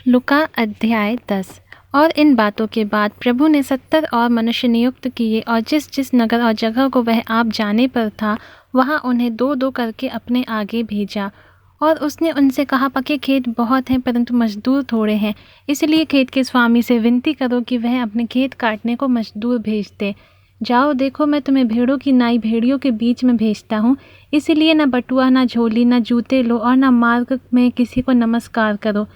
लुका अध्याय 10। और इन बातों के बाद प्रभु ने 70 और मनुष्य नियुक्त किए, और जिस जिस नगर और जगह को वह आप जाने पर था, वहाँ उन्हें दो दो करके अपने आगे भेजा। और उसने उनसे कहा, पके खेत बहुत हैं, परंतु मजदूर थोड़े हैं। इसलिए खेत के स्वामी से विनती करो कि वह अपने खेत काटने को मजदूर भेज दे। जाओ, देखो, मैं तुम्हें भेड़ों की नाई भेड़ियों के बीच में भेजता हूँ। इसलिए न बटुआ, न झोली, न जूते लो, और न मार्ग में किसी को नमस्कार करो।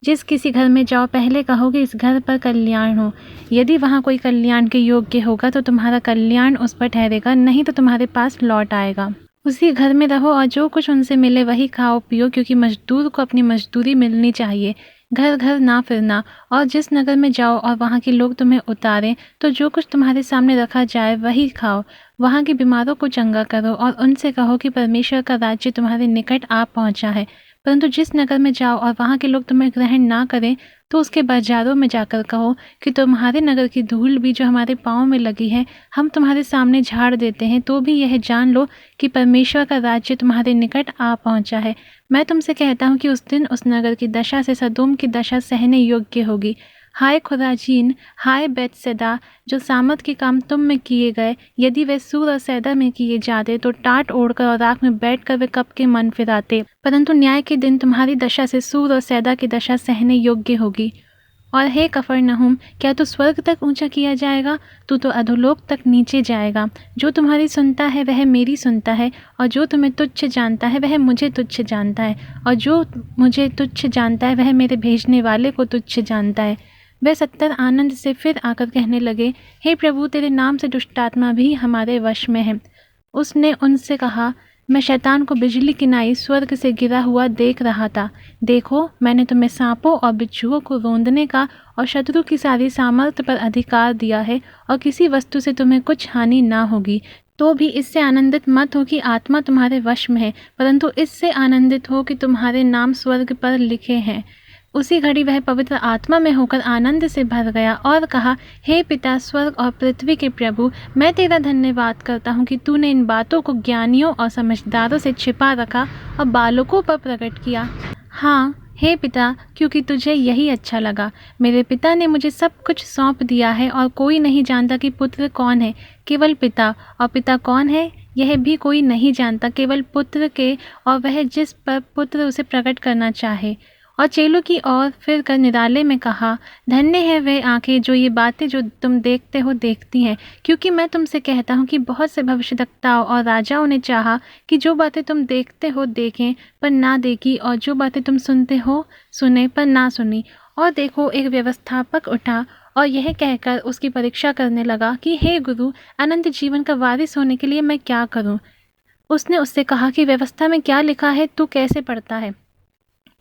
जिस किसी घर में जाओ, पहले कहो कि इस घर पर कल्याण हो। यदि वहाँ कोई कल्याण के योग्य होगा तो तुम्हारा कल्याण उस पर ठहरेगा, नहीं तो तुम्हारे पास लौट आएगा। उसी घर में रहो और जो कुछ उनसे मिले वही खाओ पियो, क्योंकि मजदूर को अपनी मजदूरी मिलनी चाहिए। घर घर ना फिरना। और जिस नगर में जाओ और वहाँ के लोग तुम्हें उतारें, तो जो कुछ तुम्हारे सामने रखा जाए वही खाओ। वहाँ के बीमारों को चंगा करो और उनसे कहो कि परमेश्वर का राज्य तुम्हारे निकट आ पहुँचा है। परंतु जिस नगर में जाओ और वहाँ के लोग तुम्हें ग्रहण ना करें, तो उसके बाजारों में जाकर कहो कि तुम्हारे नगर की धूल भी जो हमारे पाँव में लगी है, हम तुम्हारे सामने झाड़ देते हैं, तो भी यह जान लो कि परमेश्वर का राज्य तुम्हारे निकट आ पहुँचा है। मैं तुमसे कहता हूँ कि उस दिन उस नगर की दशा से सदोम की दशा सहने योग्य होगी। हाय खुराजीन, हाय बैतसैदा, जो सामर्थ के काम तुम में किए गए, यदि वे सूर और सैदा में किए जाते तो टाट ओढ़कर और राख में बैठकर वे कब के मन फिराते। परंतु न्याय के दिन तुम्हारी दशा से सूर और सैदा की दशा सहने योग्य होगी। और हे कफरनहूम, क्या तू स्वर्ग तक ऊंचा किया जाएगा? तू तो अधोलोक तक नीचे जाएगा। जो तुम्हारी सुनता है वह मेरी सुनता है, और जो तुम्हें तुच्छ जानता है वह मुझे तुच्छ जानता है, और जो मुझे तुच्छ जानता है वह मेरे भेजने वाले को तुच्छ जानता है। वे 70 आनंद से फिर आकर कहने लगे, हे प्रभु, तेरे नाम से दुष्टात्मा भी हमारे वश में है। उसने उनसे कहा, मैं शैतान को बिजली की नाई स्वर्ग से गिरा हुआ देख रहा था। देखो, मैंने तुम्हें सांपों और बिच्छुओं को रौंदने का और शत्रु की सारी सामर्थ्य पर अधिकार दिया है, और किसी वस्तु से तुम्हें कुछ हानि ना होगी। तो भी इससे आनंदित मत हो कि आत्मा तुम्हारे वश में है, परंतु इससे आनंदित हो कि तुम्हारे नाम स्वर्ग पर लिखे हैं। उसी घड़ी वह पवित्र आत्मा में होकर आनंद से भर गया और कहा, हे पिता, स्वर्ग और पृथ्वी के प्रभु, मैं तेरा धन्यवाद करता हूँ कि तूने इन बातों को ज्ञानियों और समझदारों से छिपा रखा और बालकों पर प्रकट किया। हाँ हे पिता, क्योंकि तुझे यही अच्छा लगा। मेरे पिता ने मुझे सब कुछ सौंप दिया है, और कोई नहीं जानता कि पुत्र कौन है, केवल पिता, और पिता कौन है यह भी कोई नहीं जानता, केवल पुत्र के, और वह जिस पर पुत्र उसे प्रकट करना चाहे। और चेलों की ओर फिर कर निराले में कहा, धन्य है वे आंखें जो ये बातें जो तुम देखते हो देखती हैं, क्योंकि मैं तुमसे कहता हूँ कि बहुत से भविष्यद्वक्ताओं और राजाओं ने चाहा कि जो बातें तुम देखते हो देखें पर ना देखी, और जो बातें तुम सुनते हो सुने पर ना सुनी। और देखो, एक व्यवस्थापक उठा और यह कहकर उसकी परीक्षा करने लगा कि हे गुरु, अनंत जीवन का वारिस होने के लिए मैं क्या करूँ? उसने उससे कहा कि व्यवस्था में क्या लिखा है, तू कैसे पढ़ता है?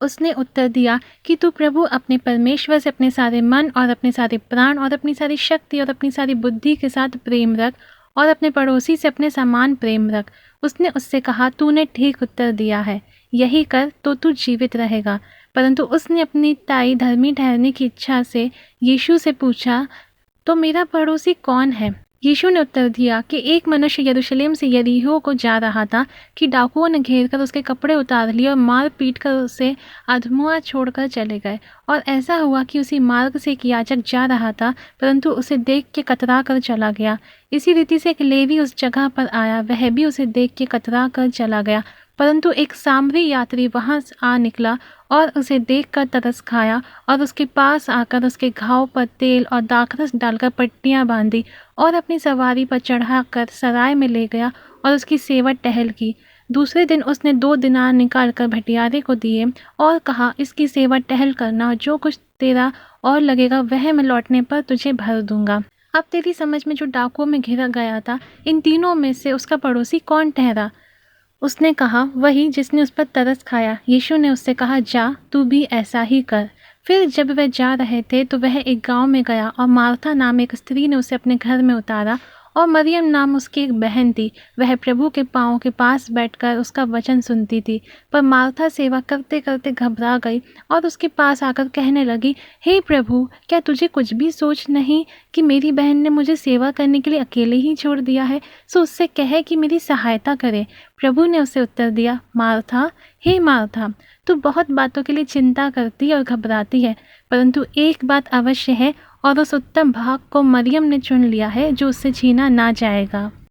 उसने उत्तर दिया कि तू प्रभु अपने परमेश्वर से अपने सारे मन और अपने सारे प्राण और अपनी सारी शक्ति और अपनी सारी बुद्धि के साथ प्रेम रख, और अपने पड़ोसी से अपने समान प्रेम रख। उसने उससे कहा, तूने ठीक उत्तर दिया है, यही कर तो तू जीवित रहेगा। परंतु उसने अपनी ताई धर्मी ठहरने की इच्छा से यीशु से पूछा, तो मेरा पड़ोसी कौन है? यीशु ने उत्तर दिया कि एक मनुष्य यरूशलेम से यरीहो को जा रहा था कि डाकुओं ने घेर कर उसके कपड़े उतार लिए और मार पीट कर उसे अधमुआ छोड़कर चले गए। और ऐसा हुआ कि उसी मार्ग से एक याजक जा रहा था, परंतु उसे देख के कतरा कर चला गया। इसी रीति से एक लेवी उस जगह पर आया, वह भी उसे देख के कतरा कर चला गया। परंतु एक सामरी यात्री वहां आ निकला और उसे देखकर तरस खाया, और उसके पास आकर उसके घाव पर तेल और दाखरस डालकर पट्टियां बांधी, और अपनी सवारी पर चढ़ाकर सराय में ले गया और उसकी सेवा टहल की। दूसरे दिन उसने 2 दिनार निकालकर भटियारे को दिए और कहा, इसकी सेवा टहल करना, और जो कुछ तेरा और लगेगा वह मैं लौटने पर तुझे भर दूंगा। अब तेरी समझ में जो डाकुओं में घिरा गया था, इन तीनों में से उसका पड़ोसी कौन ठहरा? उसने कहा, वही जिसने उस पर तरस खाया। यीशु ने उससे कहा, जा, तू भी ऐसा ही कर। फिर जब वह जा रहे थे तो वह एक गांव में गया, और मार्था नाम एक स्त्री ने उसे अपने घर में उतारा, और मरियम नाम उसकी एक बहन थी। वह प्रभु के पाँव के पास बैठकर उसका वचन सुनती थी। पर मार्था सेवा करते करते घबरा गई और उसके पास आकर कहने लगी, हे प्रभु, क्या तुझे कुछ भी सोच नहीं कि मेरी बहन ने मुझे सेवा करने के लिए अकेले ही छोड़ दिया है? सो उससे कहे कि मेरी सहायता करे। प्रभु ने उसे उत्तर दिया, मार्था, हे मार्था, तू बहुत बातों के लिए चिंता करती और घबराती है, परंतु एक बात अवश्य है और उस उत्तम भाग को मरियम ने चुन लिया है जो उससे छीना ना जाएगा।